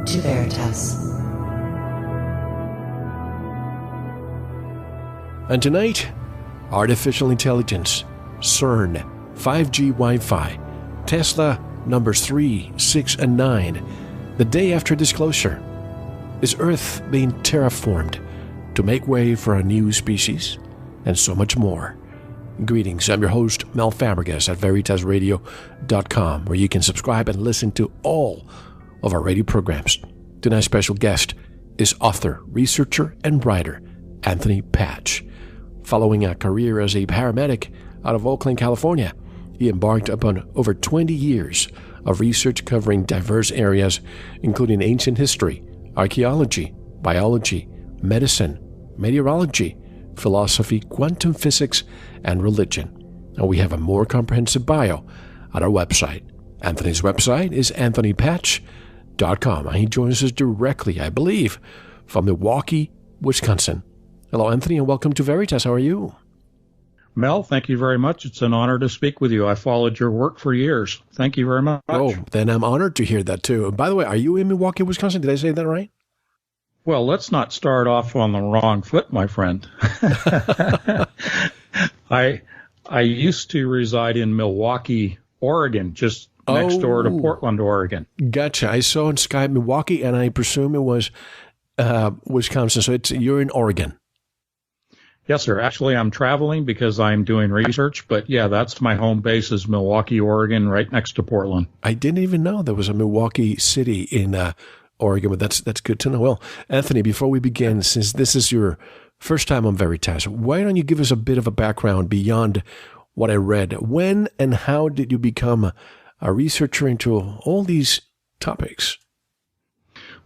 to Veritas. And tonight, artificial intelligence, CERN, 5G Wi-Fi, Tesla numbers 3, 6, and 9, the day after disclosure. Is Earth being terraformed to make way for a new species? And so much more. Greetings, I'm your host, Mel Fabregas at VeritasRadio.com, where you can subscribe and listen to all of our radio programs. Tonight's special guest is author, researcher, and writer Antony Patch. Following a career as a paramedic out of Oakland, California, he embarked upon over 20 years of research covering diverse areas, including ancient history, archaeology, biology, medicine, meteorology, philosophy, quantum physics, and religion. And we have a more comprehensive bio at our website. Anthony's website is anthonypatch.com. And he joins us directly, I believe, from Milwaukee, Wisconsin. Hello, Anthony, and welcome to Veritas. How are you? Mel, thank you very much. It's an honor to speak with you. I followed your work for years. Thank you very much. Oh, then I'm honored to hear that, too. By the way, are you in Milwaukee, Wisconsin? Did I say that right? Well, let's not start off on the wrong foot, my friend. I used to reside in Milwaukee, Oregon, just next door to Portland, Oregon. Gotcha. I saw in Skype Milwaukee, and I presume it was Wisconsin. So you're in Oregon. Yes, sir. Actually, I'm traveling because I'm doing research. But, yeah, that's my home base is Milwaukee, Oregon, right next to Portland. I didn't even know there was a Milwaukee city in Oregon, but that's good to know. Well, Anthony, before we begin, since this is your first time on Veritas, why don't you give us a bit of a background beyond what I read? When and how did you become a researcher into all these topics?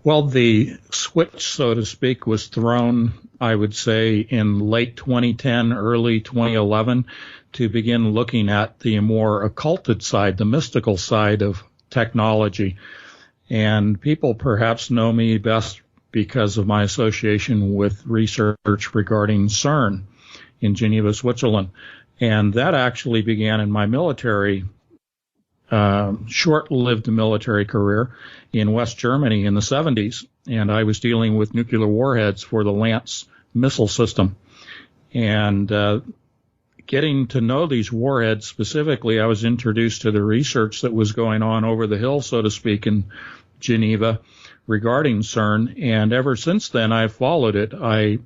Well, the switch, so to speak, was thrown, I would say, in late 2010, early 2011, to begin looking at the more occulted side, the mystical side of technology. And people perhaps know me best because of my association with research regarding CERN in Geneva, Switzerland. And that actually began in my military short-lived military career in West Germany in the 70s, and I was dealing with nuclear warheads for the Lance missile system. And getting to know these warheads specifically, I was introduced to the research that was going on over the hill, so to speak, in Geneva regarding CERN, and ever since then I've followed it. I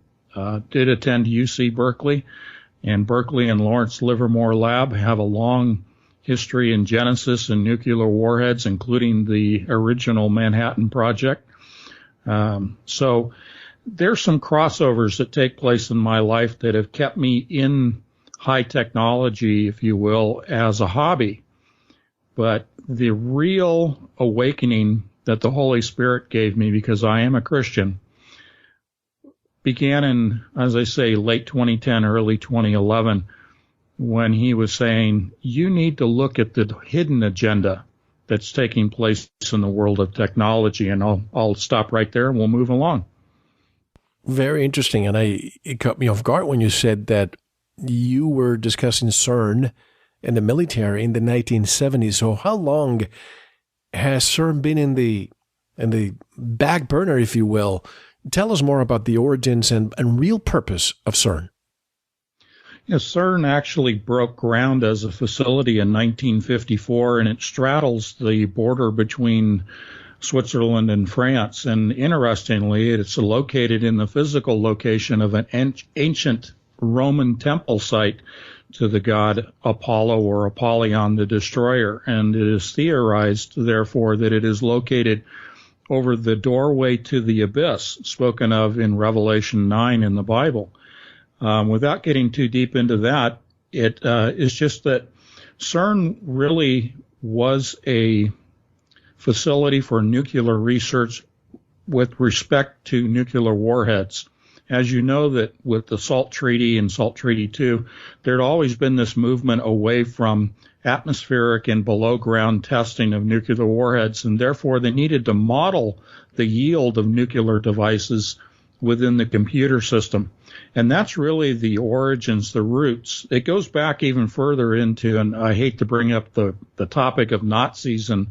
did attend UC Berkeley, and Berkeley and Lawrence Livermore Lab have a long history in Genesis and nuclear warheads, including the original Manhattan Project. So there's some crossovers that take place in my life that have kept me in high technology, if you will, as a hobby. But the real awakening that the Holy Spirit gave me, because I am a Christian, began in, as I say, late 2010, early 2011, when he was saying, you need to look at the hidden agenda that's taking place in the world of technology. And I'll stop right there and we'll move along. Very interesting. And it caught me off guard when you said that you were discussing CERN in the military in the 1970s. So how long has CERN been in the back burner, if you will? Tell us more about the origins and real purpose of CERN. Yes, CERN actually broke ground as a facility in 1954, and it straddles the border between Switzerland and France. And interestingly, it's located in the physical location of an ancient Roman temple site to the god Apollo, or Apollyon the Destroyer. And it is theorized, therefore, that it is located over the doorway to the abyss, spoken of in Revelation 9 in the Bible. Without getting too deep into that, it is just that CERN really was a facility for nuclear research with respect to nuclear warheads. As you know, that with the SALT Treaty and SALT Treaty 2, there had always been this movement away from atmospheric and below-ground testing of nuclear warheads, and therefore they needed to model the yield of nuclear devices within the computer system. And that's really the origins, the roots. It goes back even further into, and I hate to bring up the topic of Nazis and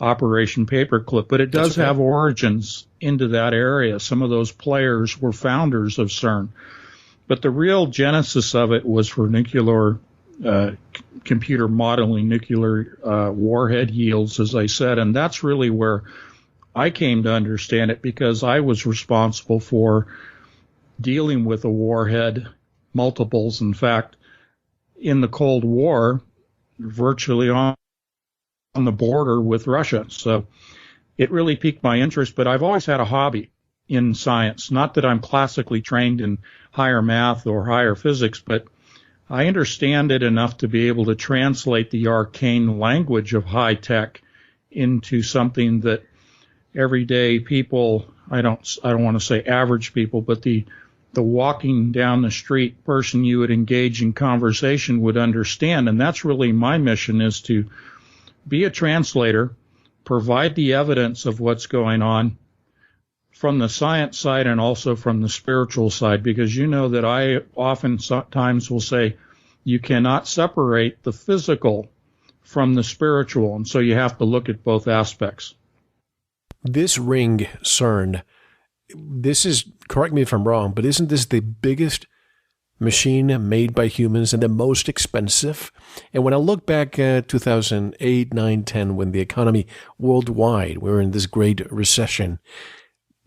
Operation Paperclip, but it does have origins into that area. Some of those players were founders of CERN. But the real genesis of it was for nuclear computer modeling, nuclear warhead yields, as I said, and that's really where I came to understand it, because I was responsible for dealing with a warhead multiples. In fact, in the Cold War, virtually on the border with Russia. So it really piqued my interest, but I've always had a hobby in science. Not that I'm classically trained in higher math or higher physics, but I understand it enough to be able to translate the arcane language of high tech into something that everyday people, I don't want to say average people, but the walking down the street person you would engage in conversation would understand. And that's really my mission, is to be a translator, provide the evidence of what's going on from the science side and also from the spiritual side, because you know that I oftentimes will say you cannot separate the physical from the spiritual, and so you have to look at both aspects. This ring, CERN, this is, correct me if I'm wrong, but isn't this the biggest machine made by humans and the most expensive? And when I look back at 2008, 9, 10, when the economy worldwide, we were in this great recession,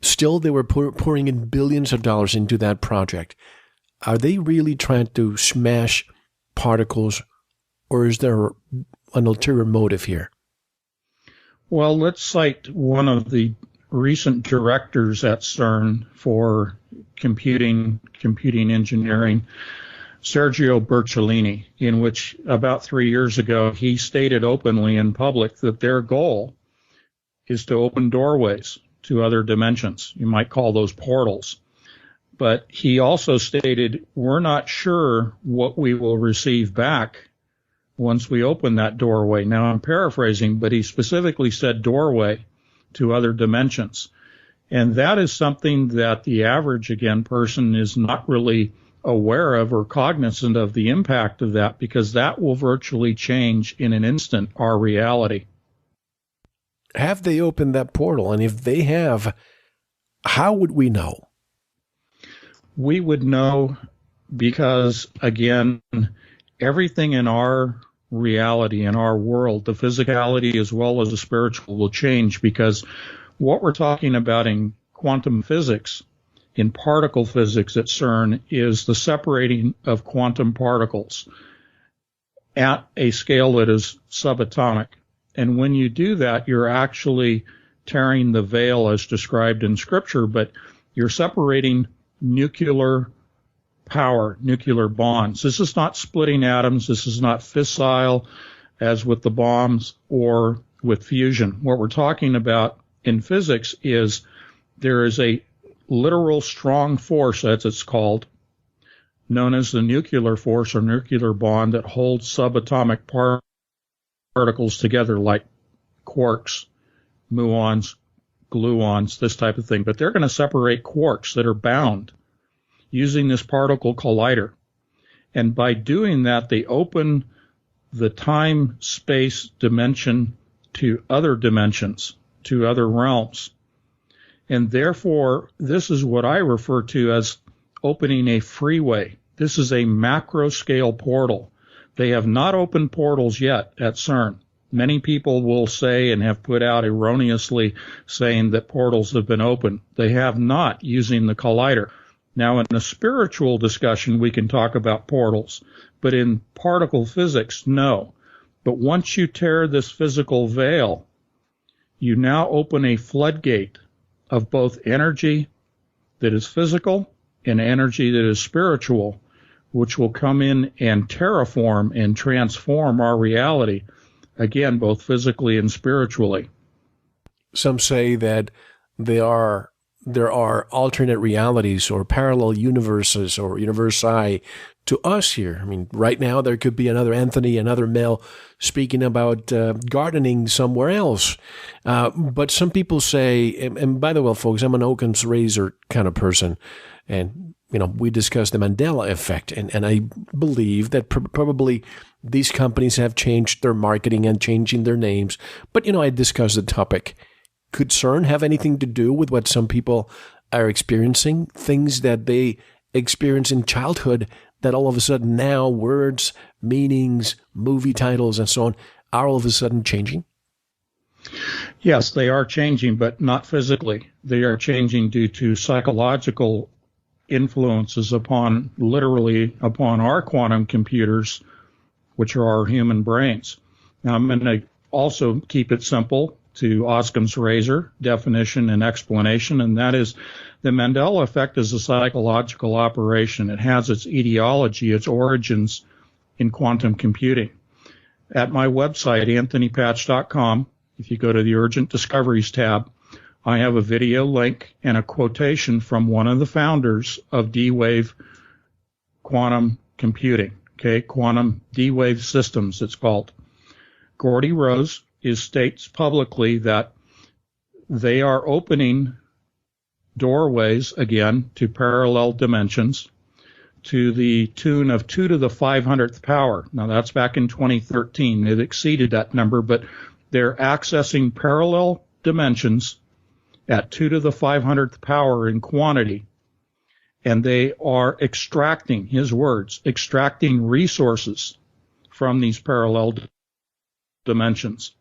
still they were pouring in billions of dollars into that project. Are they really trying to smash particles, or is there an ulterior motive here? Well, let's cite one of the recent directors at CERN for computing engineering, Sergio Bertolini, in which about 3 years ago he stated openly in public that their goal is to open doorways to other dimensions. You might call those portals. But he also stated, we're not sure what we will receive back once we open that doorway. Now, I'm paraphrasing, but he specifically said doorway to other dimensions. And that is something that the average, again, person is not really aware of or cognizant of the impact of that, because that will virtually change in an instant our reality. Have they opened that portal? And if they have, how would we know? We would know because, again, everything in our reality, in our world, the physicality as well as the spiritual, will change, because what we're talking about in quantum physics, in particle physics at CERN, is the separating of quantum particles at a scale that is subatomic. And when you do that, you're actually tearing the veil as described in Scripture, but you're separating nuclear power, nuclear bonds. This is not splitting atoms. This is not fissile as with the bombs or with fusion. What we're talking about in physics is there is a literal strong force, as it's called, known as the nuclear force or nuclear bond, that holds subatomic particles together like quarks, muons, gluons, this type of thing. But they're going to separate quarks that are bound using this particle collider. And by doing that, they open the time-space dimension to other dimensions, to other realms. And therefore, this is what I refer to as opening a freeway. This is a macro-scale portal. They have not opened portals yet at CERN. Many people will say and have put out erroneously saying that portals have been opened. They have not, using the collider. Now, in a spiritual discussion, we can talk about portals, but in particle physics, no. But once you tear this physical veil, you now open a floodgate of both energy that is physical and energy that is spiritual, which will come in and terraform and transform our reality, again, both physically and spiritually. Some say that there are alternate realities or parallel universes or universi to us here. I mean, right now there could be another Antony, another Mel speaking about gardening somewhere else. But some people say, and by the way, folks, I'm an Occam's razor kind of person. And we discussed the Mandela effect, and I believe that probably these companies have changed their marketing and changing their names. But, I discussed the topic. Could CERN have anything to do with what some people are experiencing? Things that they experience in childhood that all of a sudden now words, meanings, movie titles, and so on are all of a sudden changing? Yes, they are changing, but not physically. They are changing due to psychological influences upon our quantum computers, which are our human brains. Now, I'm going to also keep it simple to Occam's razor, definition and explanation, and that is the Mandela effect is a psychological operation. It has its etiology, its origins in quantum computing. At my website, anthonypatch.com, if you go to the Urgent Discoveries tab, I have a video link and a quotation from one of the founders of D-Wave quantum computing, quantum D-Wave systems, it's called. Gordy Rose states publicly that they are opening doorways again to parallel dimensions to the tune of 2 to the 500th power. Now, that's back in 2013. It exceeded that number, but they're accessing parallel dimensions at 2 to the 500th power in quantity, and they are extracting, his words, extracting resources from these parallel dimensions.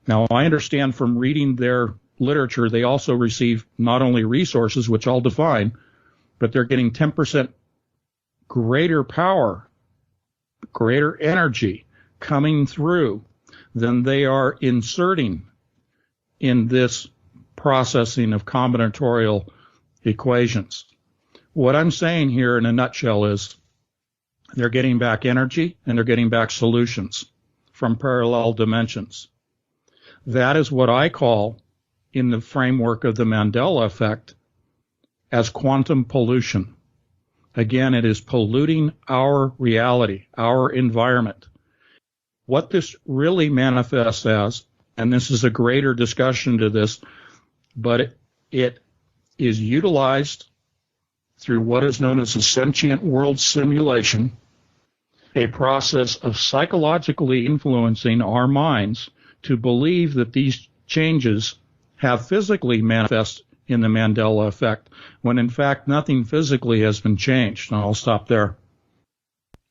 Now, I understand from reading their literature, they also receive not only resources, which I'll define, but they're getting 10% greater power, greater energy coming through than they are inserting in this processing of combinatorial equations. What I'm saying here in a nutshell is they're getting back energy and they're getting back solutions from parallel dimensions. That is what I call, in the framework of the Mandela effect, as quantum pollution. Again, it is polluting our reality, our environment. What this really manifests as, and this is a greater discussion to this, but it is utilized through what is known as a sentient world simulation, a process of psychologically influencing our minds to believe that these changes have physically manifest in the Mandela effect, when in fact nothing physically has been changed. And I'll stop there.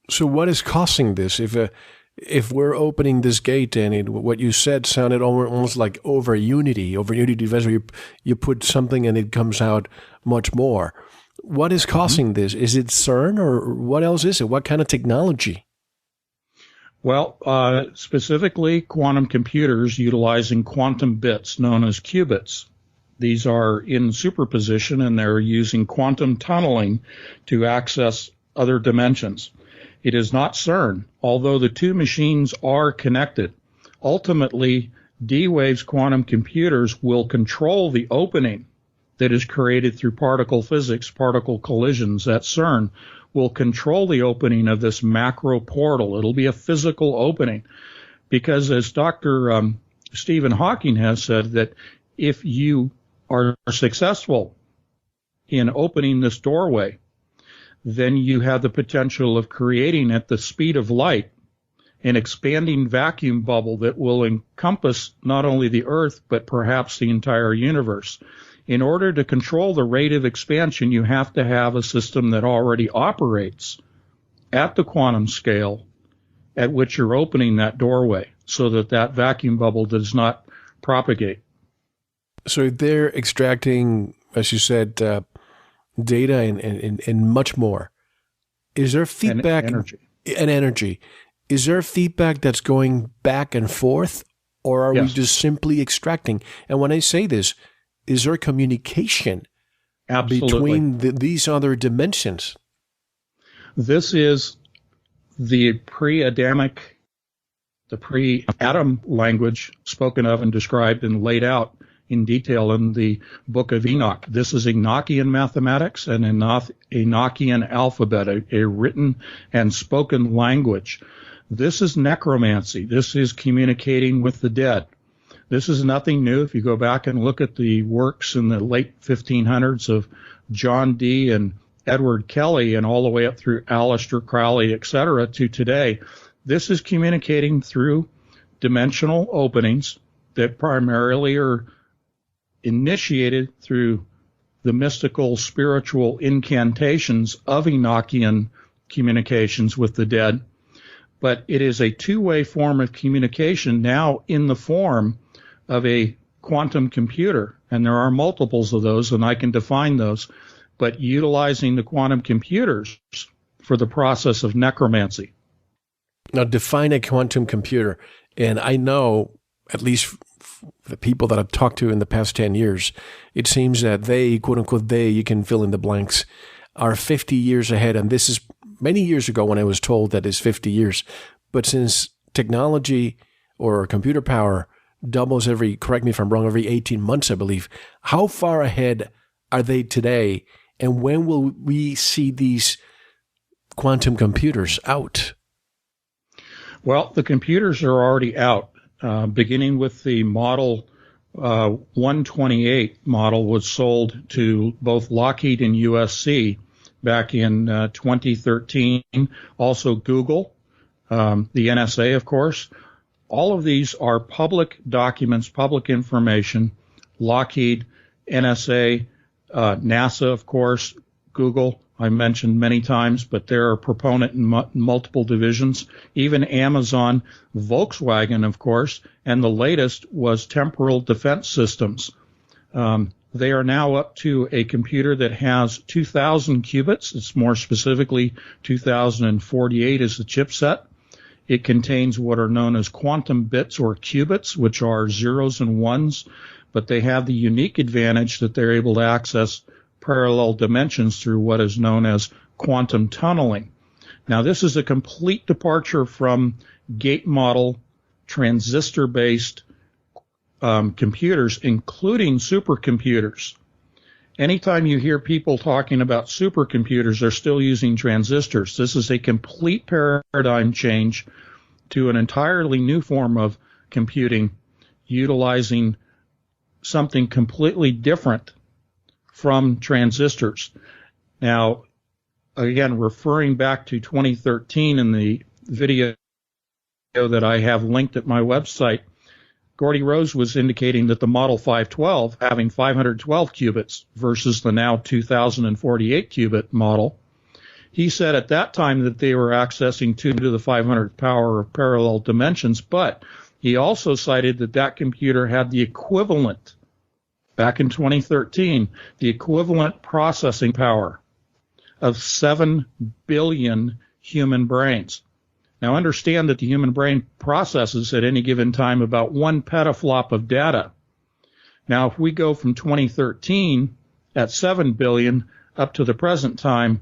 So what is causing this? If we're opening this gate, and what you said sounded almost like over unity device, where you put something and it comes out much more. What is causing this? Is it CERN, or what else is it? What kind of technology? Well, specifically quantum computers utilizing quantum bits known as qubits. These are in superposition, and they're using quantum tunneling to access other dimensions. It is not CERN, although the two machines are connected. Ultimately, D-Wave's quantum computers will control the opening that is created through particle physics, particle collisions at CERN, will control the opening of this macro portal. It'll be a physical opening, because as Dr. Stephen Hawking has said, that if you are successful in opening this doorway, then you have the potential of creating at the speed of light an expanding vacuum bubble that will encompass not only the Earth, but perhaps the entire universe. In order to control the rate of expansion, you have to have a system that already operates at the quantum scale at which you're opening that doorway, so that that vacuum bubble does not propagate. So they're extracting, as you said, data and much more. Is there feedback and energy? Is there feedback that's going back and forth, or are we just simply extracting? And when I say this, is there communication between these other dimensions? This is the pre-Adamic, the pre-Adam language spoken of and described and laid out in detail in the Book of Enoch. This is Enochian mathematics and Enochian alphabet, a written and spoken language. This is necromancy. This is communicating with the dead. This is nothing new. If you go back and look at the works in the late 1500s of John Dee and Edward Kelly and all the way up through Aleister Crowley, et cetera, to today. This is communicating through dimensional openings that primarily are initiated through the mystical spiritual incantations of Enochian communications with the dead. But it is a two-way form of communication now in the form of a quantum computer. And there are multiples of those, and I can define those. But utilizing the quantum computers for the process of necromancy. Now, define a quantum computer. And I know, at least the people that I've talked to in the past 10 years, it seems that they, quote unquote, they, you can fill in the blanks, are 50 years ahead. And this is many years ago when I was told that it's 50 years. But since technology or computer power doubles correct me if I'm wrong, every 18 months, I believe, how far ahead are they today? And when will we see these quantum computers out? Well, the computers are already out, beginning with the model 128 model was sold to both Lockheed and USC back in 2013. Also Google, the NSA, of course. All of these are public documents, public information. Lockheed, NSA, NASA, of course, Google, I mentioned many times, but they're a proponent in multiple divisions. Even Amazon, Volkswagen, of course, and the latest was Temporal Defense Systems. They are now up to a computer that has 2,000 qubits. It's more specifically 2,048 is the chipset. It contains what are known as quantum bits or qubits, which are zeros and ones, but they have the unique advantage that they're able to access parallel dimensions through what is known as quantum tunneling. Now, this is a complete departure from gate model transistor-based computers, including supercomputers. Anytime you hear people talking about supercomputers, they're still using transistors. This is a complete paradigm change to an entirely new form of computing, utilizing something completely different from transistors. Now, again, referring back to 2013 in the video that I have linked at my website, Gordy Rose was indicating that the Model 512 having 512 qubits versus the now 2048 qubit model, he said at that time that they were accessing 2 to the 500th power of parallel dimensions, but he also cited that that computer had the equivalent, back in 2013, the equivalent processing power of 7 billion human brains. Now understand that the human brain processes at any given time about 1 petaflop of data. Now if we go from 2013 at 7 billion up to the present time,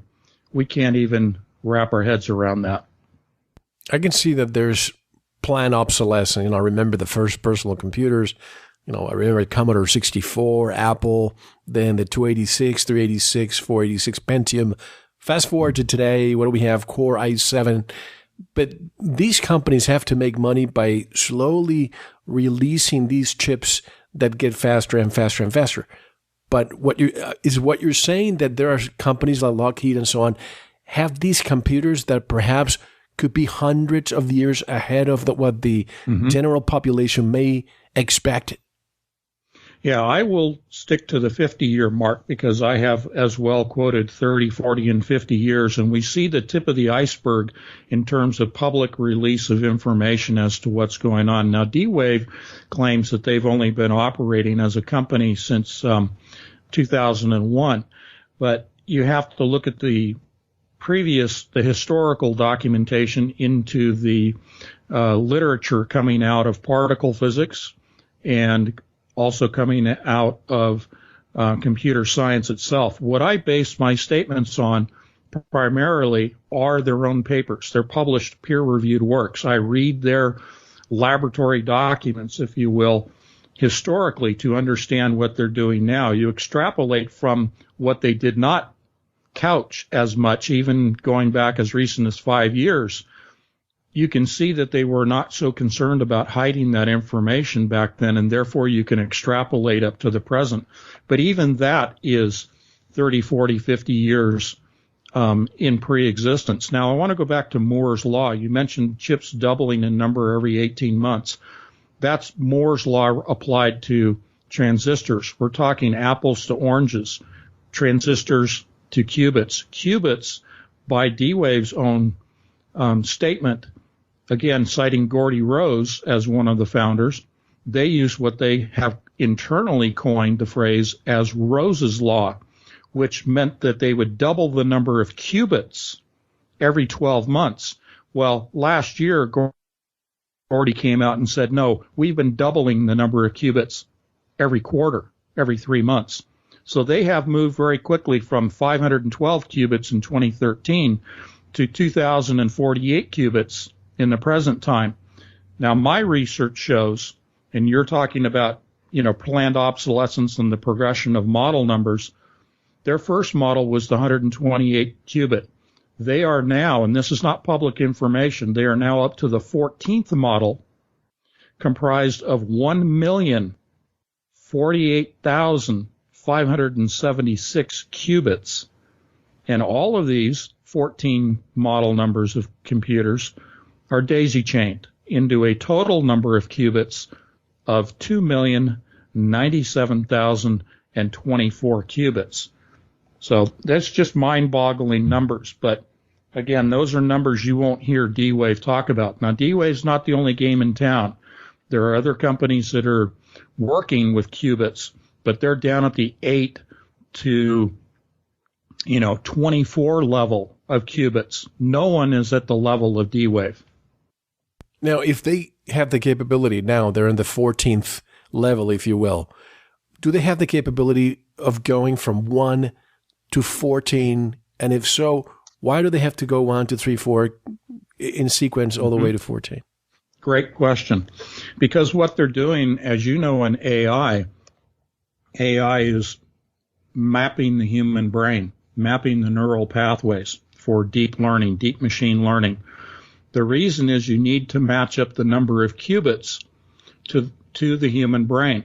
we can't even wrap our heads around that. I can see that there's planned obsolescence. I remember the first personal computers. I remember Commodore 64, Apple, then the 286, 386, 486 Pentium. Fast forward to today, what do we have? Core i7. But these companies have to make money by slowly releasing these chips that get faster and faster and faster. But what you're saying that there are companies like Lockheed and so on have these computers that perhaps could be hundreds of years ahead of what the general population may expect? Yeah, I will stick to the 50-year mark because I have as well quoted 30, 40, and 50 years, and we see the tip of the iceberg in terms of public release of information as to what's going on. Now, D-Wave claims that they've only been operating as a company since 2001, but you have to look at the historical documentation into the literature coming out of particle physics and also coming out of computer science itself. What I base my statements on primarily are their own papers. They're published peer-reviewed works. I read their laboratory documents, if you will, historically to understand what they're doing now. You extrapolate from what they did not couch as much, even going back as recent as 5 years. You can see that they were not so concerned about hiding that information back then, and therefore you can extrapolate up to the present. But even that is 30, 40, 50 years in pre-existence. Now, I want to go back to Moore's law. You mentioned chips doubling in number every 18 months. That's Moore's law applied to transistors. We're talking apples to oranges, transistors to qubits. Qubits, by D-Wave's own statement, again, citing Gordy Rose as one of the founders, they use what they have internally coined the phrase as Rose's law, which meant that they would double the number of qubits every 12 months. Well, last year, Gordy came out and said, no, we've been doubling the number of qubits every quarter, every 3 months. So they have moved very quickly from 512 qubits in 2013 to 2,048 qubits in the present time. Now, my research shows, and you're talking about, planned obsolescence and the progression of model numbers, their first model was the 128 qubit. They are now, and this is not public information, they are now up to the 14th model, comprised of 1,048,576 qubits. And all of these 14 model numbers of computers are daisy-chained into a total number of qubits of 2,097,024 qubits. So that's just mind-boggling numbers. But again, those are numbers you won't hear D-Wave talk about. Now, D-Wave's not the only game in town. There are other companies that are working with qubits, but they're down at the 8 to 24 level of qubits. No one is at the level of D-Wave. Now, if they have the capability now, they're in the 14th level, if you will. Do they have the capability of going from 1 to 14? And if so, why do they have to go 1, 2, 3, 4 in sequence all the way to 14? Great question. Because what they're doing, as you know, in AI is mapping the human brain, mapping the neural pathways for deep learning, deep machine learning. The reason is you need to match up the number of qubits to the human brain.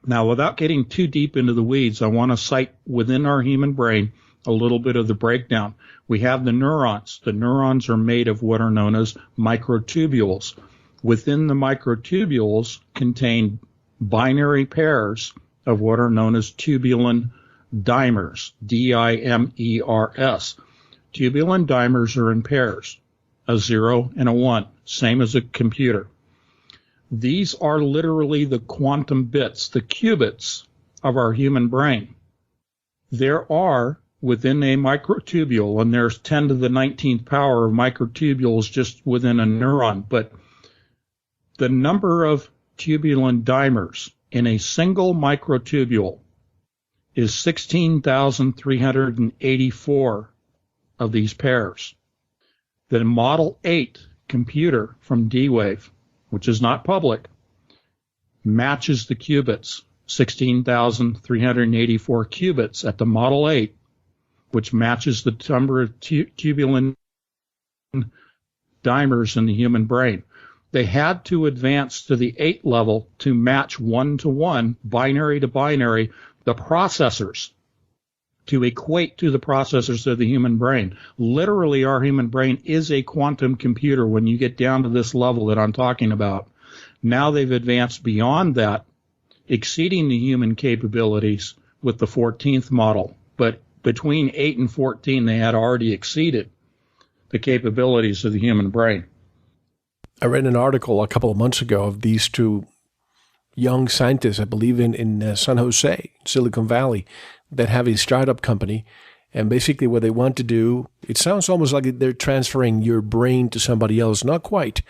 Now, without getting too deep into the weeds, I want to cite within our human brain a little bit of the breakdown. We have the neurons. The neurons are made of what are known as microtubules. Within the microtubules contain binary pairs of what are known as tubulin dimers, D-I-M-E-R-S. Tubulin dimers are in pairs, a 0 and a 1, same as a computer. These are literally the quantum bits, the qubits of our human brain. There are, within a microtubule, and there's 10 to the 19th power of microtubules just within a neuron, but the number of tubulin dimers in a single microtubule is 16,384 of these pairs. The Model 8 computer from D-Wave, which is not public, matches the qubits, 16,384 qubits at the Model 8, which matches the number of tubulin dimers in the human brain. They had to advance to the 8 level to match 1-to-1, binary to binary, the processors, to equate to the processors of the human brain. Literally, our human brain is a quantum computer when you get down to this level that I'm talking about. Now they've advanced beyond that, exceeding the human capabilities with the 14th model. But between 8 and 14, they had already exceeded the capabilities of the human brain. I read an article a couple of months ago of these two young scientists, I believe in San Jose, Silicon Valley, that have a startup company. And basically what they want to do, it sounds almost like they're transferring your brain to somebody else. Not quite.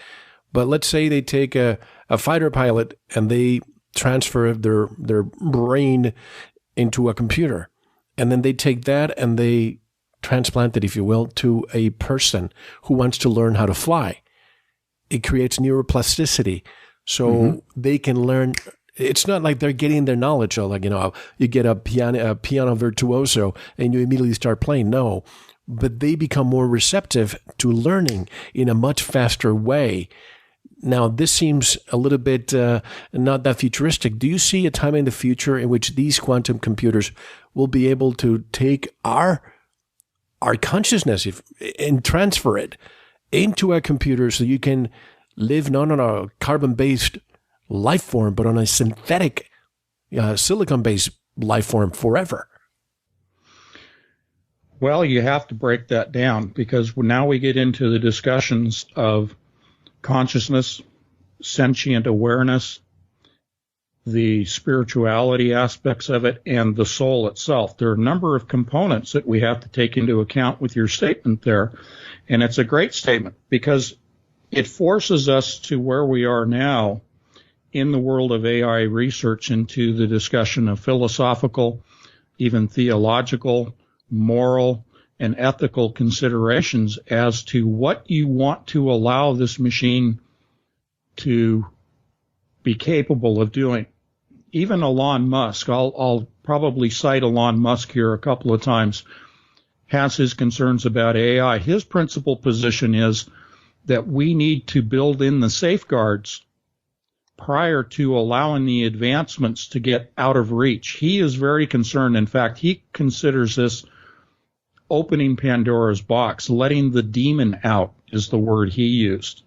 But let's say they take a fighter pilot and they transfer their brain into a computer. And then they take that and they transplant it, if you will, to a person who wants to learn how to fly. It creates neuroplasticity. So they can learn. It's not like they're getting their knowledge, like, you get a piano virtuoso and you immediately start playing. No, but they become more receptive to learning in a much faster way. Now, this seems a little bit not that futuristic. Do you see a time in the future in which these quantum computers will be able to take our our consciousness and transfer it into a computer so you can live not on a carbon-based life form, but on a synthetic silicon-based life form forever? Well, you have to break that down, because now we get into the discussions of consciousness, sentient awareness, the spirituality aspects of it, and the soul itself. There are a number of components that we have to take into account with your statement there. And it's a great statement, because it forces us to where we are now in the world of AI research into the discussion of philosophical, even theological, moral, and ethical considerations as to what you want to allow this machine to be capable of doing. Even Elon Musk, I'll probably cite Elon Musk here a couple of times, has his concerns about AI. His principal position is that we need to build in the safeguards prior to allowing the advancements to get out of reach. He is very concerned. In fact, he considers this opening Pandora's box, letting the demon out is the word he used.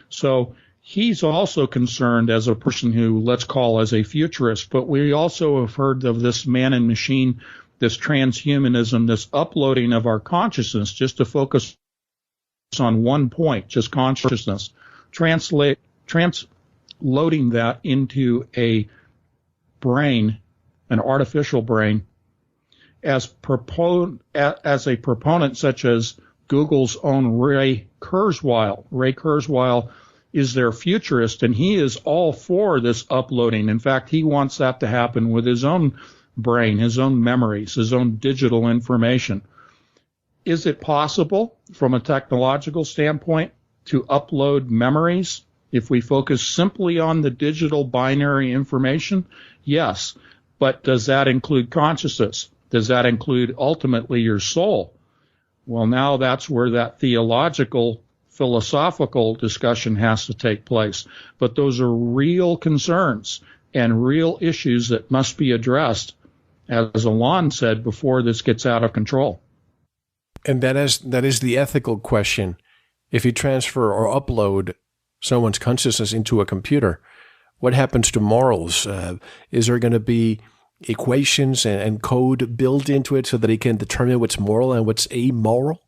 So he's also concerned as a person who, let's call as a futurist, but we also have heard of this man and machine, this transhumanism, this uploading of our consciousness, just to focus on one point, just consciousness, transloading that into a brain, an artificial brain, as a proponent such as Google's own Ray Kurzweil. Ray Kurzweil is their futurist, and he is all for this uploading. In fact, he wants that to happen with his own brain, his own memories, his own digital information. Is it possible from a technological standpoint to upload memories if we focus simply on the digital binary information? Yes. But does that include consciousness? Does that include ultimately your soul? Well, now that's where that theological, philosophical discussion has to take place. But those are real concerns and real issues that must be addressed, as Elon said, before this gets out of control. And that is the ethical question. If you transfer or upload someone's consciousness into a computer, what happens to morals? Is there going to be equations and code built into it so that it can determine what's moral and what's amoral?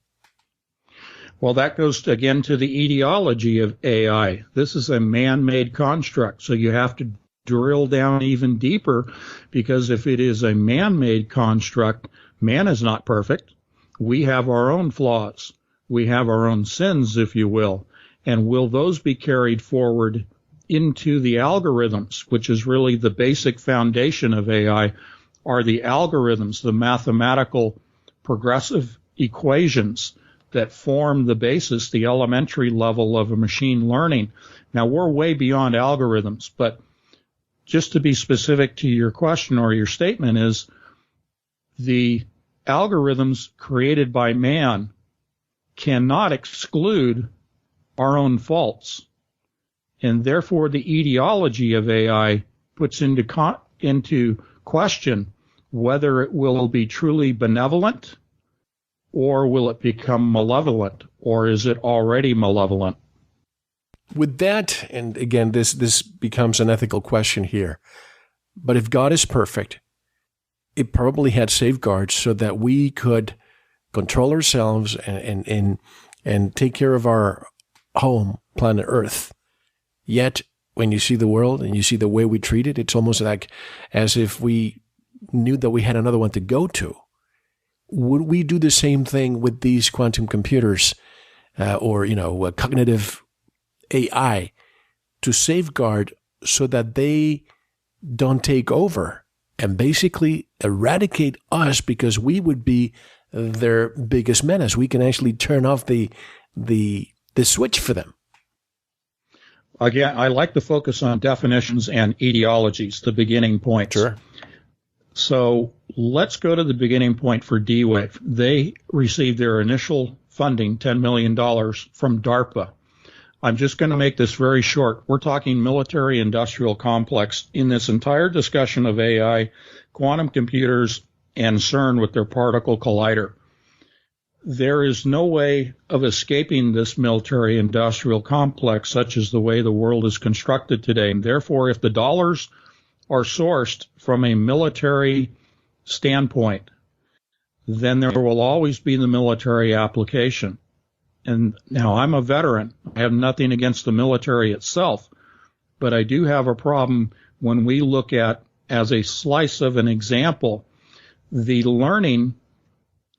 Well, that goes again to the etiology of AI. This is a man-made construct, so you have to drill down even deeper, because if it is a man-made construct, man is not perfect. We have our own flaws. We have our own sins, if you will. And will those be carried forward into the algorithms, which is really the basic foundation of AI, are the algorithms, the mathematical progressive equations that form the basis, the elementary level of a machine learning. Now, we're way beyond algorithms, but just to be specific to your question or your statement is the algorithms created by man cannot exclude our own faults. And therefore, the etiology of AI puts into question whether it will be truly benevolent or will it become malevolent, or is it already malevolent? With that, and again, this becomes an ethical question here, but if God is perfect, it probably had safeguards so that we could control ourselves and take care of our home, planet Earth. Yet, when you see the world and you see the way we treat it, it's almost like as if we knew that we had another one to go to. Would we do the same thing with these quantum computers or cognitive AI to safeguard so that they don't take over and basically eradicate us, because we would be their biggest menace? We can actually turn off the switch for them. Again, I like to focus on definitions and etiologies, the beginning points. Sure. So let's go to the beginning point for D-Wave. They received their initial funding, $10 million, from DARPA. I'm just going to make this very short. We're talking military-industrial complex in this entire discussion of AI, quantum computers, and CERN with their particle collider. there is no way of escaping this military-industrial complex, such as the way the world is constructed today. And therefore, if the dollars are sourced from a military standpoint, then there will always be the military application. And now I'm a veteran. I have nothing against the military itself, but I do have a problem when we look at, as a slice of an example, the learning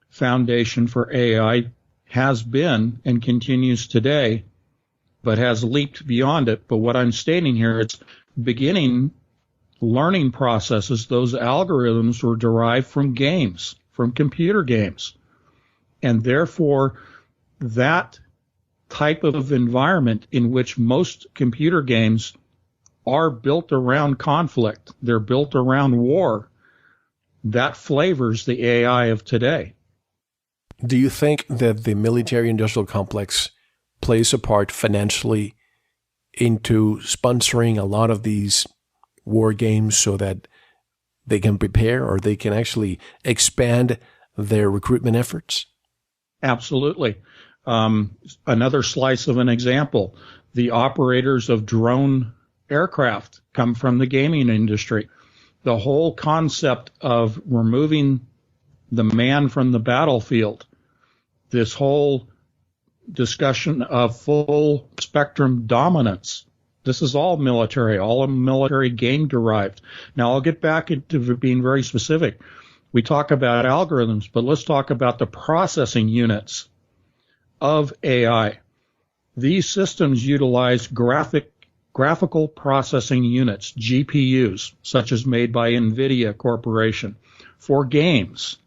foundation for AI has been and continues today, but has leaped beyond it. But what I'm stating here, it's beginning learning processes. Those algorithms were derived from games, from computer games. And therefore, that type of environment in which most computer games are built around conflict, they're built around war, that flavors the AI of today. Do you think that the military-industrial complex plays a part financially into sponsoring a lot of these war games so that they can prepare or they can actually expand their recruitment efforts? Absolutely. Another slice of an example, the operators of drone aircraft come from the gaming industry. The whole concept of removing the man from the battlefield, this whole discussion of full spectrum dominance, this is all military, all military game derived. Now I'll get back into being very specific. We talk about algorithms, but let's talk about the processing units of AI. These systems utilize graphical processing units, GPUs, such as made by NVIDIA Corporation, for games.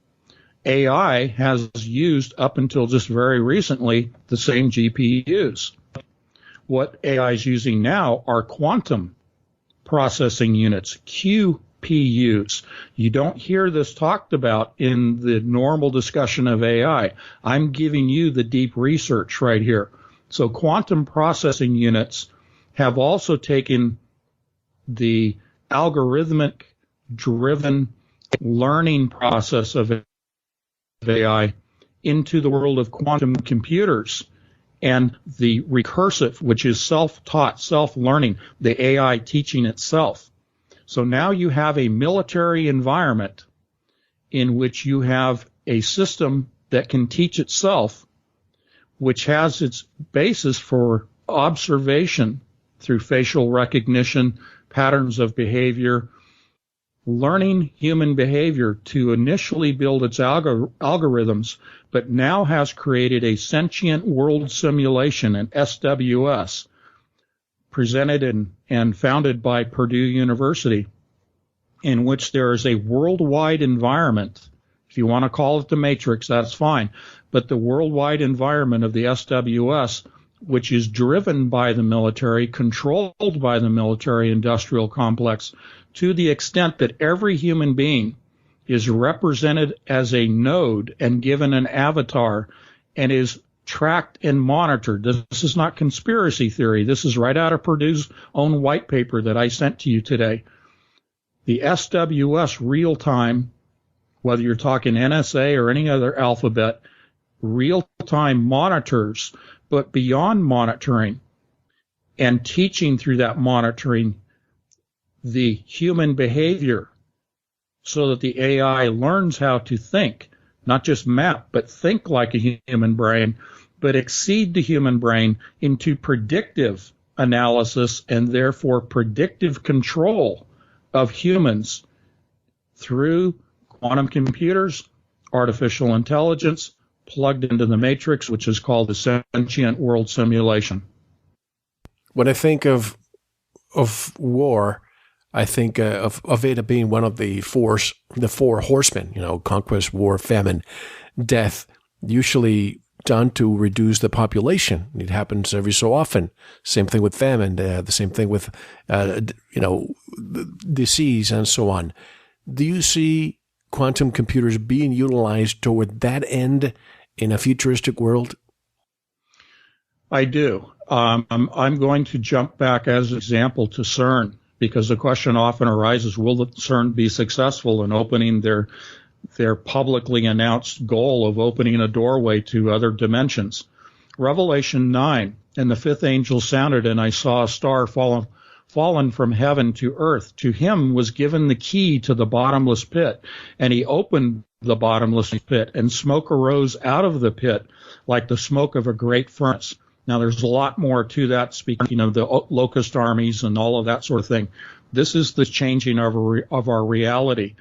AI has used, up until just very recently, the same GPUs. What AI is using now are quantum processing units, QPUs. You don't hear this talked about in the normal discussion of AI. I'm giving you the deep research right here. So quantum processing units have also taken the algorithmic driven learning process of AI into the world of quantum computers and the recursive, which is self-taught, self-learning, the AI teaching itself. So now you have a military environment in which you have a system that can teach itself, which has its basis for observation through facial recognition, patterns of behavior, learning human behavior to initially build its algorithms, but now has created a sentient world simulation, an SWS, presented and founded by Purdue University, in which there is a worldwide environment. If you want to call it the Matrix, that's fine. But the worldwide environment of the SWS, which is driven by the military, controlled by the military-industrial complex, to the extent that every human being is represented as a node and given an avatar and is tracked and monitored. This is not conspiracy theory. This is right out of Purdue's own white paper that I sent to you today. The SWS real-time, whether you're talking NSA or any other alphabet, real-time monitors, but beyond monitoring and teaching through that monitoring the human behavior so that the AI learns how to think, not just map, but think like a human brain, but exceed the human brain into predictive analysis and therefore predictive control of humans through quantum computers, artificial intelligence, plugged into the matrix, which is called the sentient world simulation. When I think of war, I think of it being one of the four horsemen, conquest, war, famine, death, usually done to reduce the population. It happens every so often. Same thing with famine, the same thing with, disease and so on. Do you see quantum computers being utilized toward that end in a futuristic world? I do. I'm going to jump back as an example to CERN, because the question often arises, will the CERN be successful in opening their their publicly announced goal of opening a doorway to other dimensions. Revelation 9, and the fifth angel sounded, and I saw a star fallen from heaven to earth. To him was given the key to the bottomless pit, and he opened the bottomless pit, and smoke arose out of the pit like the smoke of a great furnace. Now, there's a lot more to that, speaking of the locust armies and all of that sort of thing. This is the changing of our reality.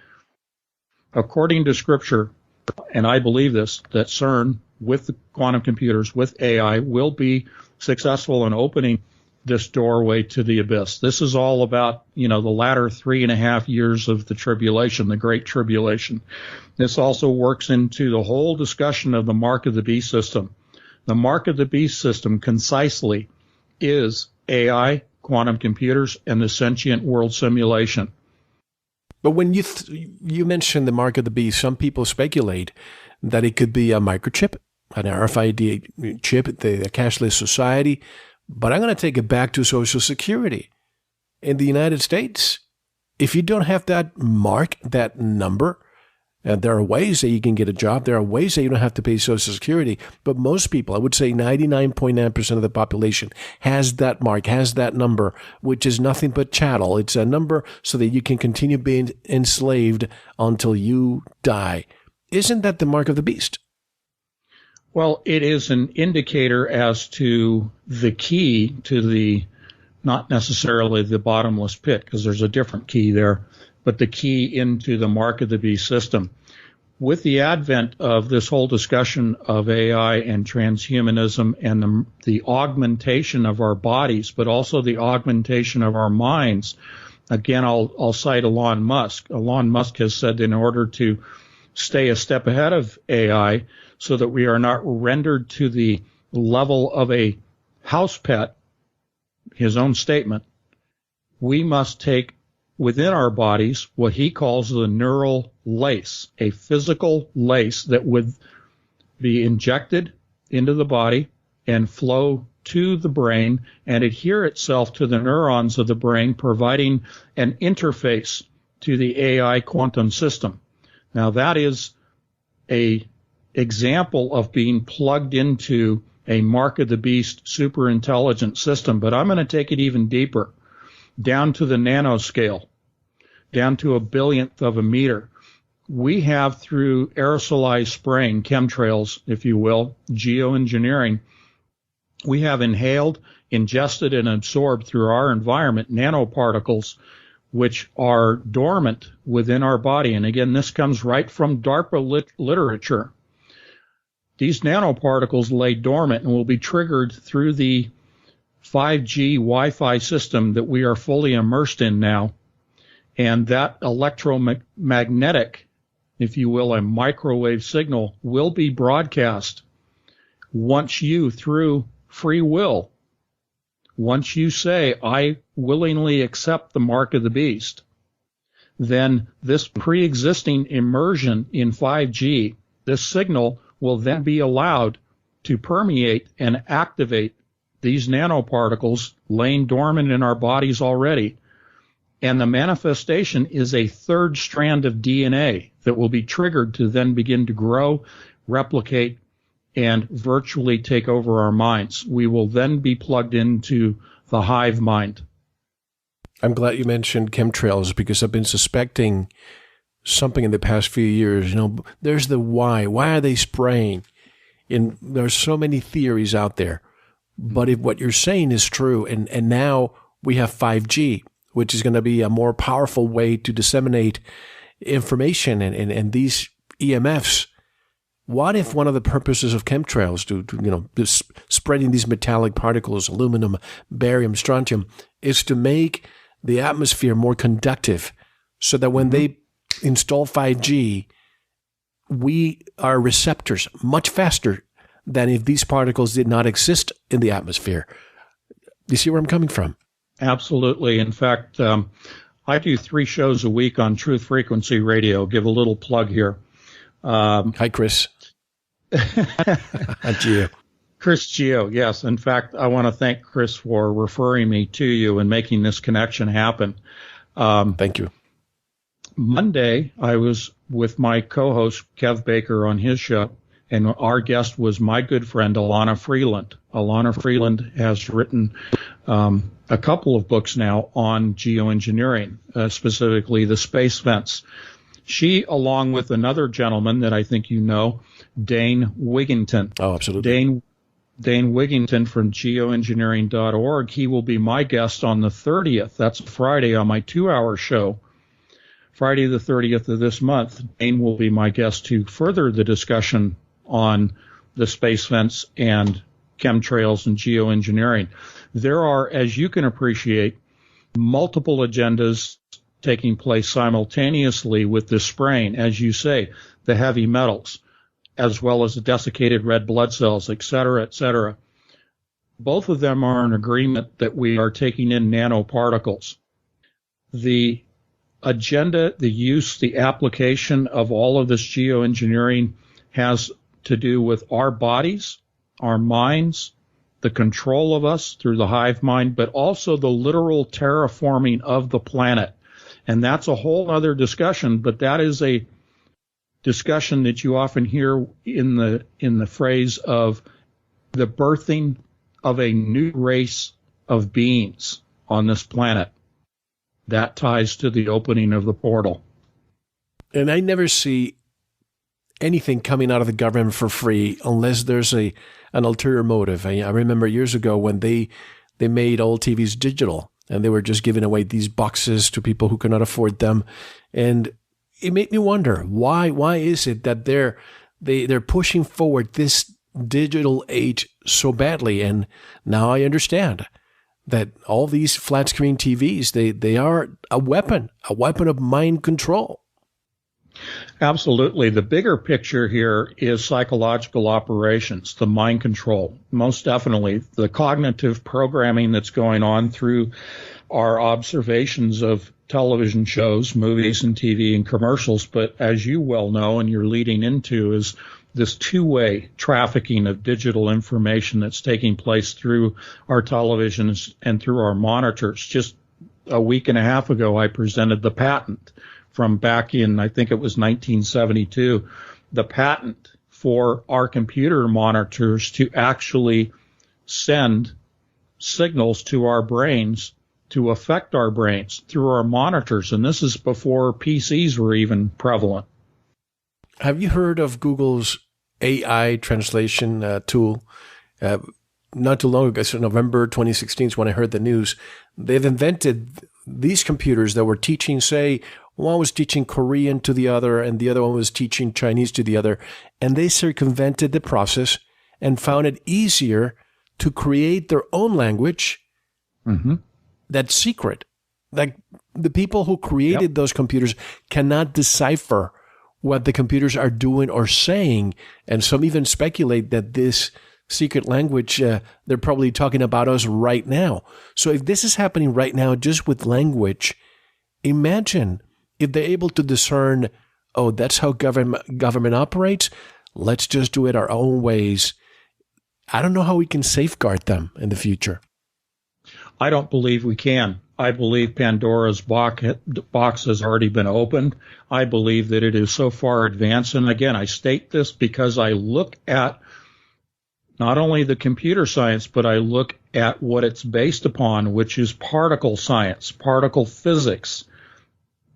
According to Scripture, and I believe this, that CERN, with the quantum computers, with AI, will be successful in opening this doorway to the abyss. This is all about, the latter 3.5 years of the tribulation, the Great Tribulation. This also works into the whole discussion of the Mark of the Beast system. The Mark of the Beast system, concisely, is AI, quantum computers, and the sentient world simulation. But when you mentioned the Mark of the Beast, some people speculate that it could be a microchip, an RFID chip, the cashless society. But I'm going to take it back to Social Security. In the United States, if you don't have that mark, that number, there are ways that you can get a job. There are ways that you don't have to pay Social Security. But most people, I would say 99.9% of the population, has that mark, has that number, which is nothing but chattel. It's a number so that you can continue being enslaved until you die. Isn't that the mark of the beast? Well, it is an indicator as to the key to the, not necessarily the bottomless pit, because there's a different key there, but the key into the Mark of the Beast system. With the advent of this whole discussion of AI and transhumanism and the augmentation of our bodies, but also the augmentation of our minds, again, I'll cite Elon Musk. Elon Musk has said in order to stay a step ahead of AI so that we are not rendered to the level of a house pet, his own statement, we must take within our bodies what he calls the neural lace, a physical lace that would be injected into the body and flow to the brain and adhere itself to the neurons of the brain, providing an interface to the AI quantum system. Now, that is a example of being plugged into a Mark of the Beast super intelligent system, but I'm going to take it even deeper, down to the nanoscale, down to a billionth of a meter. We have, through aerosolized spraying, chemtrails, if you will, geoengineering, we have inhaled, ingested, and absorbed through our environment nanoparticles which are dormant within our body. And again, this comes right from DARPA literature. These nanoparticles lay dormant and will be triggered through the 5G Wi-Fi system that we are fully immersed in now. And that electromagnetic, if you will, a microwave signal will be broadcast once you, through free will, once you say, I willingly accept the Mark of the Beast, then this pre-existing immersion in 5G, this signal will then be allowed to permeate and activate these nanoparticles laying dormant in our bodies already. And the manifestation is a third strand of DNA that will be triggered to then begin to grow, replicate, and virtually take over our minds. We will then be plugged into the hive mind. I'm glad you mentioned chemtrails because I've been suspecting something in the past few years. There's the why. Why are they spraying? And there's so many theories out there. But if what you're saying is true, and now we have 5G, which is going to be a more powerful way to disseminate information and these EMFs, what if one of the purposes of chemtrails to spreading these metallic particles, aluminum, barium, strontium, is to make the atmosphere more conductive so that when they install 5G, we are receptors much faster than if these particles did not exist in the atmosphere. You see where I'm coming from? Absolutely. In fact, I do 3 shows a week on Truth Frequency Radio. Give a little plug here. Hi, Chris. Geo. Chris Geo, yes. In fact, I want to thank Chris for referring me to you and making this connection happen. Thank you. Monday, I was with my co-host, Kev Baker, on his show, and our guest was my good friend, Alana Freeland. Alana Freeland has written a couple of books now on geoengineering, specifically the space fence. She, along with another gentleman that I think you know, Dane Wigington. Oh, absolutely. Dane Wigington from geoengineering.org. He will be my guest on the 30th. That's Friday on my 2-hour show. Friday the 30th of this month, Dane will be my guest to further the discussion on the space fence and chemtrails and geoengineering. There are, as you can appreciate, multiple agendas taking place simultaneously with this spraying, as you say, the heavy metals, as well as the desiccated red blood cells, et cetera, et cetera. Both of them are in agreement that we are taking in nanoparticles. The agenda, the use, the application of all of this geoengineering has to do with our bodies, our minds, the control of us through the hive mind, but also the literal terraforming of the planet. And that's a whole other discussion, but that is a discussion that you often hear in the phrase of the birthing of a new race of beings on this planet. That ties to the opening of the portal. And I never see anything coming out of the government for free unless there's an ulterior motive. I remember years ago when they made all TVs digital and they were just giving away these boxes to people who could not afford them. And it made me wonder, why is it that they're pushing forward this digital age so badly? And now I understand that all these flat screen TVs, they are a weapon of mind control. Absolutely. The bigger picture here is psychological operations, the mind control. Most definitely the cognitive programming that's going on through our observations of television shows, movies and TV and commercials. But as you well know, and you're leading into, is this two-way trafficking of digital information that's taking place through our televisions and through our monitors. Just a week and a half ago, I presented the patent from back in, I think it was 1972, the patent for our computer monitors to actually send signals to our brains to affect our brains through our monitors. And this is before PCs were even prevalent. Have you heard of Google's AI translation tool? Not too long ago, so November 2016 is when I heard the news. They've invented these computers that were teaching, say, one was teaching Korean to the other and the other one was teaching Chinese to the other. And they circumvented the process and found it easier to create their own language that's secret. Like the people who created those computers cannot decipher what the computers are doing or saying. And some even speculate that this secret language, they're probably talking about us right now. So if this is happening right now just with language, imagine if they're able to discern, oh, that's how government operates, let's just do it our own ways. I don't know how we can safeguard them in the future. I don't believe we can. I believe Pandora's box has already been opened. I believe that it is so far advanced. And again, I state this because I look at not only the computer science, but I look at what it's based upon, which is particle science, particle physics.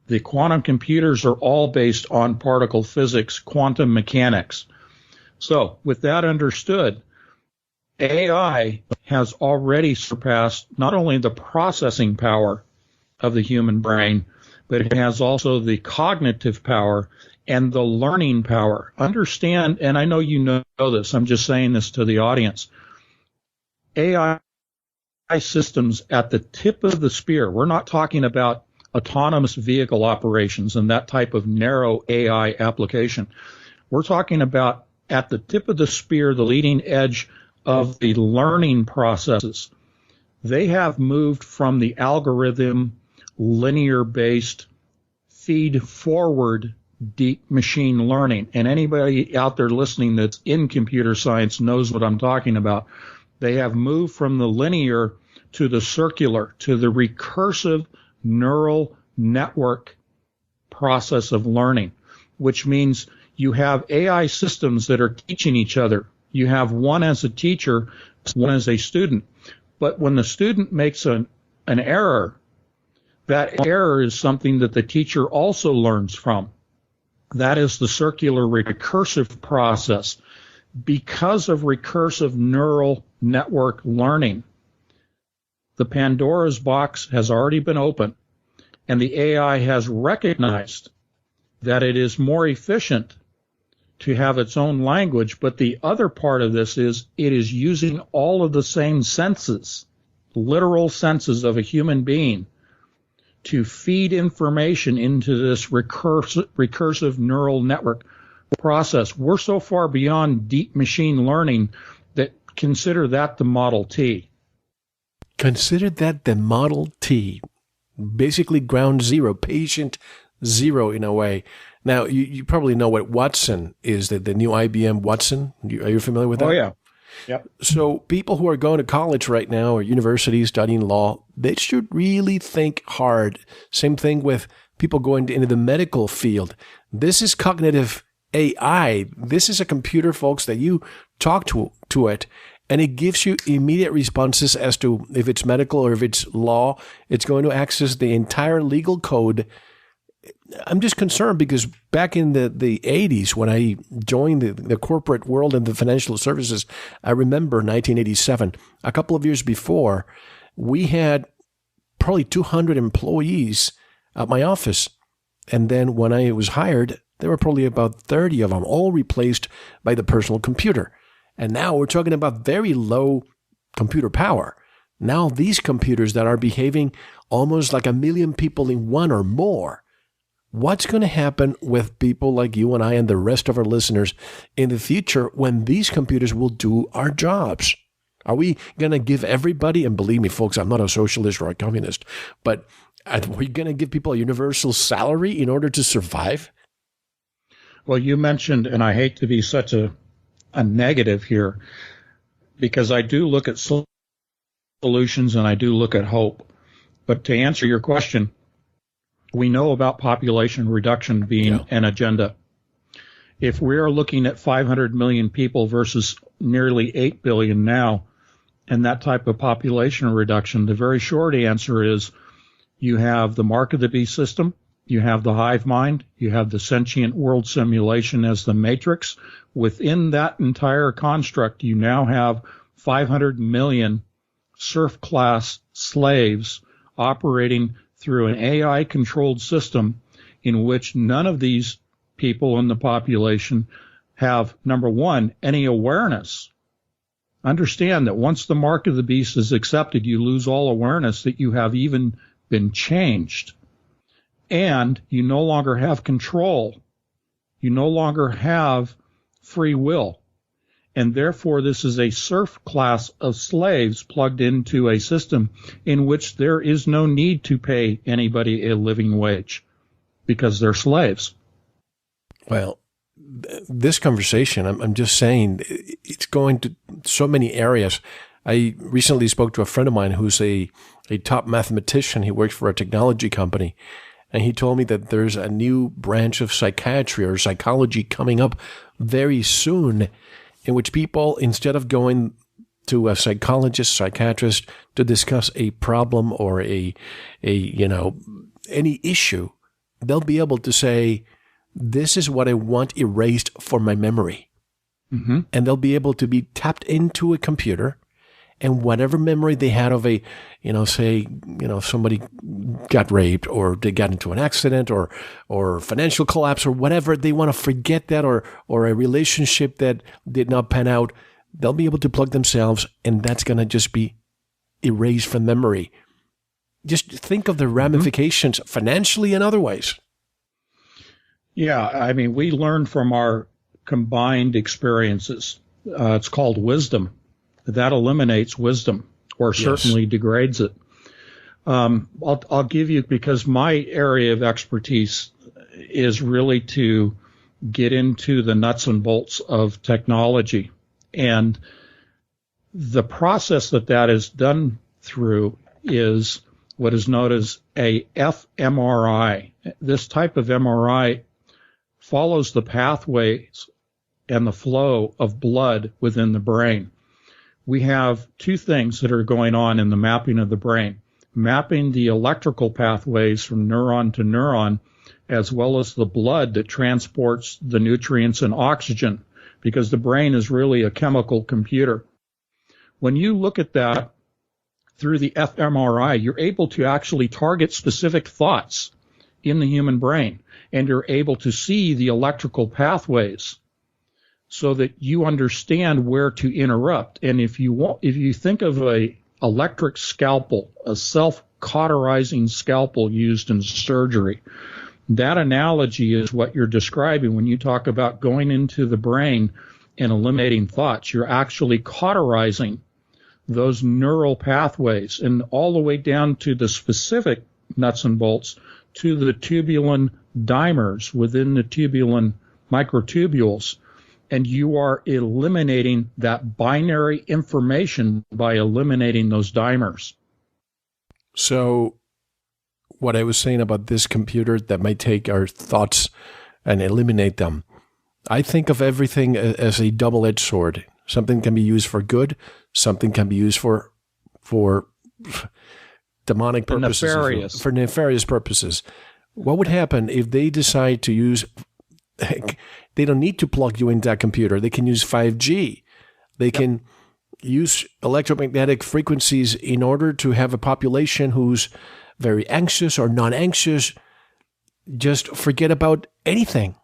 The quantum computers are all based on particle physics, quantum mechanics. So with that understood, AI has already surpassed not only the processing power of the human brain, but it has also the cognitive power and the learning power. Understand, and I know you know this, I'm just saying this to the audience, AI systems at the tip of the spear. We're not talking about autonomous vehicle operations and that type of narrow AI application. We're talking about at the tip of the spear, the leading edge of the learning processes. They have moved from the algorithm, linear-based, feed-forward deep machine learning. And anybody out there listening that's in computer science knows what I'm talking about. They have moved from the linear to the circular, to the recursive neural network process of learning, which means you have AI systems that are teaching each other. You have one as a teacher, one as a student. But when the student makes an error, that error is something that the teacher also learns from. That is the circular recursive process. Because of recursive neural network learning, the Pandora's box has already been opened, and the AI has recognized that it is more efficient to have its own language, but the other part of this is it is using all of the same senses, literal senses of a human being, to feed information into this recursive neural network process. We're so far beyond deep machine learning that consider that the Model T. Consider that the Model T, basically ground zero, patient zero in a way. Now, you probably know what Watson is, the new IBM Watson. Are you familiar with that? Oh, yeah. Yep. So people who are going to college right now or university studying law, they should really think hard. Same thing with people going into the medical field. This is cognitive AI. This is a computer, folks, that you talk to it, and it gives you immediate responses as to if it's medical or if it's law. It's going to access the entire legal code. I'm just concerned because back in the 80s, when I joined the corporate world and the financial services, I remember 1987, a couple of years before, we had probably 200 employees at my office. And then when I was hired, there were probably about 30 of them, all replaced by the personal computer. And now we're talking about very low computer power. Now these computers that are behaving almost like 1 million people in one or more. What's going to happen with people like you and I and the rest of our listeners in the future when these computers will do our jobs? Are we going to give everybody, and believe me, folks, I'm not a socialist or a communist, but are we going to give people a universal salary in order to survive? Well, you mentioned, and I hate to be such a negative here, because I do look at solutions and I do look at hope. But to answer your question, we know about population reduction being an agenda. If we are looking at 500 million people versus nearly 8 billion now, and that type of population reduction, the very short answer is you have the mark of the beast system, you have the hive mind, you have the sentient world simulation as the matrix. Within that entire construct, you now have 500 million serf class slaves operating through an AI-controlled system in which none of these people in the population have, number one, any awareness. Understand that once the mark of the beast is accepted, you lose all awareness that you have even been changed. And you no longer have control. You no longer have free will. And therefore, this is a serf class of slaves plugged into a system in which there is no need to pay anybody a living wage because they're slaves. Well, this conversation, I'm just saying, it's going to so many areas. I recently spoke to a friend of mine who's a top mathematician. He works for a technology company. And he told me that there's a new branch of psychiatry or psychology coming up very soon, in which people, instead of going to a psychologist, psychiatrist to discuss a problem or any issue, they'll be able to say, this is what I want erased from my memory. Mm-hmm. And they'll be able to be tapped into a computer, and whatever memory they had of somebody got raped or they got into an accident or financial collapse or whatever, they want to forget that or a relationship that did not pan out, they'll be able to plug themselves, and that's going to just be erased from memory. Just think of the ramifications financially and otherwise. Yeah, I mean, we learn from our combined experiences. It's called wisdom. That eliminates wisdom, or certainly degrades it. I'll give you, because my area of expertise is really to get into the nuts and bolts of technology. And the process that is done through is what is known as a fMRI. This type of MRI follows the pathways and the flow of blood within the brain. We have two things that are going on in the mapping of the brain, mapping the electrical pathways from neuron to neuron, as well as the blood that transports the nutrients and oxygen, because the brain is really a chemical computer. When you look at that through the fMRI, you're able to actually target specific thoughts in the human brain, and you're able to see the electrical pathways so that you understand where to interrupt. And if you think of a electric scalpel, a self-cauterizing scalpel used in surgery, that analogy is what you're describing when you talk about going into the brain and eliminating thoughts. You're actually cauterizing those neural pathways, and all the way down to the specific nuts and bolts to the tubulin dimers within the tubulin microtubules. And you are eliminating that binary information by eliminating those dimers. So what I was saying about this computer that might take our thoughts and eliminate them, I think of everything as a double-edged sword. Something can be used for good, something can be used for demonic purposes, nefarious. For nefarious purposes. What would happen if they decide to use, they don't need to plug you into that computer. They can use 5G. They can use electromagnetic frequencies in order to have a population who's very anxious or non-anxious just forget about anything.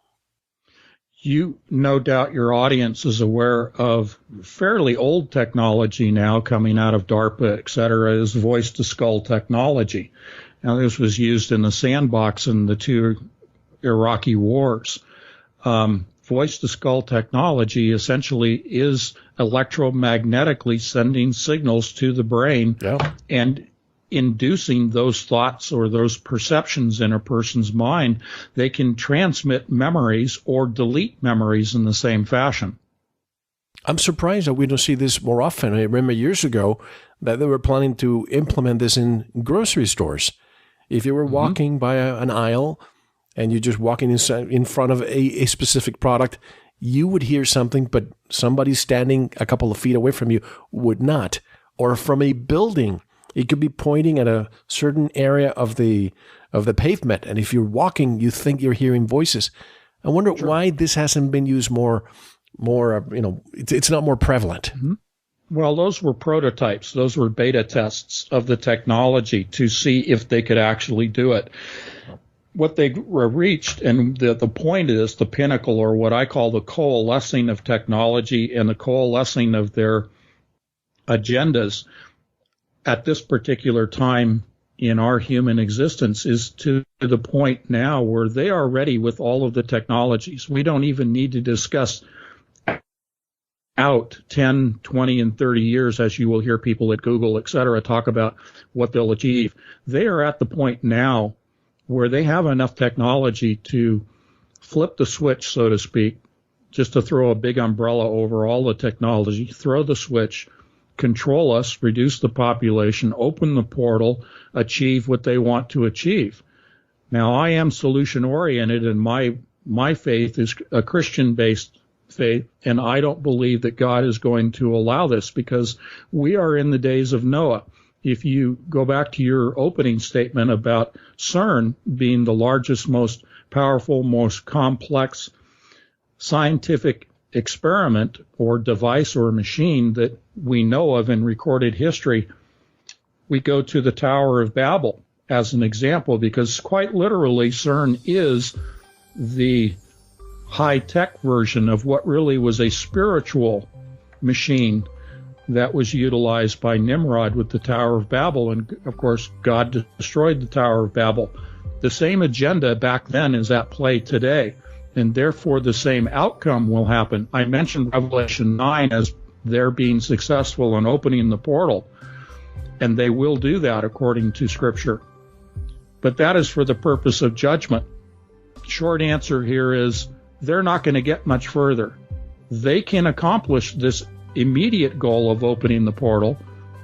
You, no doubt your audience is aware of fairly old technology now coming out of DARPA, et cetera, is voice-to-skull technology. Now, this was used in the sandbox in the two Iraqi wars. Voice-to-skull technology essentially is electromagnetically sending signals to the brain and inducing those thoughts or those perceptions in a person's mind. They can transmit memories or delete memories in the same fashion. I'm surprised that we don't see this more often. I remember years ago that they were planning to implement this in grocery stores. If you were walking by an aisle and you're just walking in front of a specific product, you would hear something, but somebody standing a couple of feet away from you would not. Or from a building, it could be pointing at a certain area of the pavement, and if you're walking, you think you're hearing voices. I wonder why this hasn't been used more. It's not more prevalent. Well, those were prototypes. Those were beta tests of the technology to see if they could actually do it. What they reached, and the point is the pinnacle, or what I call the coalescing of technology and the coalescing of their agendas at this particular time in our human existence, is to the point now where they are ready with all of the technologies. We don't even need to discuss out 10, 20, and 30 years, as you will hear people at Google, et cetera, talk about what they'll achieve. They are at the point now where they have enough technology to flip the switch, so to speak, just to throw a big umbrella over all the technology, throw the switch, control us, reduce the population, open the portal, achieve what they want to achieve. Now, I am solution-oriented, and my faith is a Christian-based faith, and I don't believe that God is going to allow this, because we are in the days of Noah. If you go back to your opening statement about CERN being the largest, most powerful, most complex scientific experiment or device or machine that we know of in recorded history, we go to the Tower of Babel as an example, because quite literally CERN is the high-tech version of what really was a spiritual machine that was utilized by Nimrod with the Tower of Babel. And, of course, God destroyed the Tower of Babel. The same agenda back then is at play today, and therefore the same outcome will happen. I mentioned Revelation 9 as they're being successful in opening the portal, and they will do that according to Scripture. But that is for the purpose of judgment. Short answer here is they're not going to get much further. They can accomplish this immediate goal of opening the portal,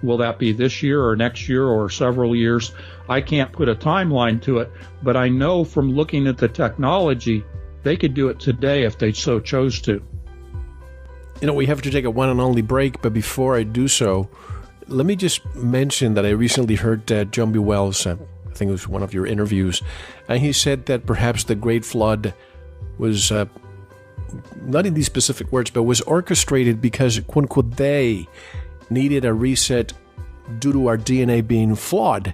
Will that be this year or next year or several years? I can't put a timeline to it, but I know from looking at the technology, they could do it today if they so chose to. You know, we have to take a one and only break, but before I do so, let me just mention that I recently heard John B. Wells, I think it was one of your interviews, and he said that perhaps the Great Flood was, not in these specific words, but was orchestrated because, quote unquote, they needed a reset due to our DNA being flawed.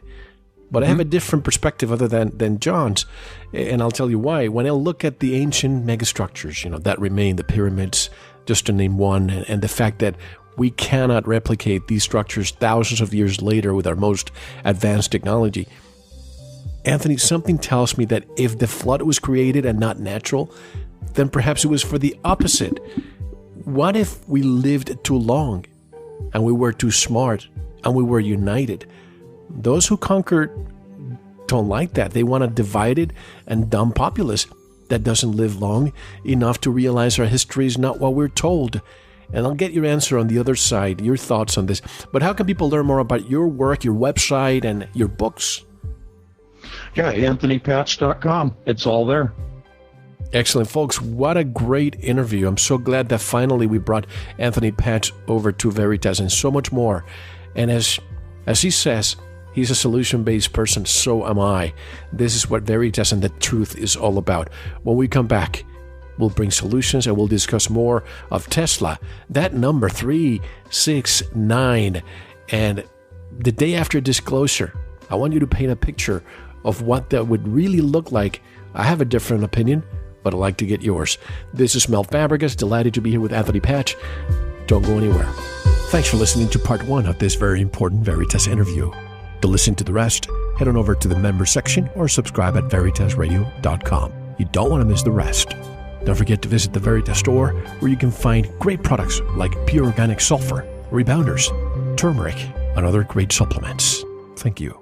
But I have a different perspective other than John's, and I'll tell you why. When I look at the ancient megastructures, that remain, the pyramids, just to name one, and the fact that we cannot replicate these structures thousands of years later with our most advanced technology, Anthony, something tells me that if the flood was created and not natural, then perhaps it was for the opposite. What if we lived too long and we were too smart and we were united? Those who conquered don't like that. They want a divided and dumb populace that doesn't live long enough to realize our history is not what we're told. And I'll get your answer on the other side, your thoughts on this. But how can people learn more about your work, your website, and your books? Yeah, AnthonyPatch.com. It's all there. Excellent, folks. What a great interview. I'm so glad that finally we brought Anthony Patch over to Veritas and so much more. And as he says, he's a solution-based person, so am I. This is what Veritas and the truth is all about. When we come back, we'll bring solutions and we'll discuss more of Tesla, that number 369. And the day after disclosure, I want you to paint a picture of what that would really look like. I have a different opinion, but I'd like to get yours. This is Mel Fabregas, delighted to be here with Anthony Patch. Don't go anywhere. Thanks for listening to part one of this very important Veritas interview. To listen to the rest, head on over to the member section or subscribe at veritasradio.com. You don't want to miss the rest. Don't forget to visit the Veritas store, where you can find great products like pure organic sulfur, rebounders, turmeric, and other great supplements. Thank you.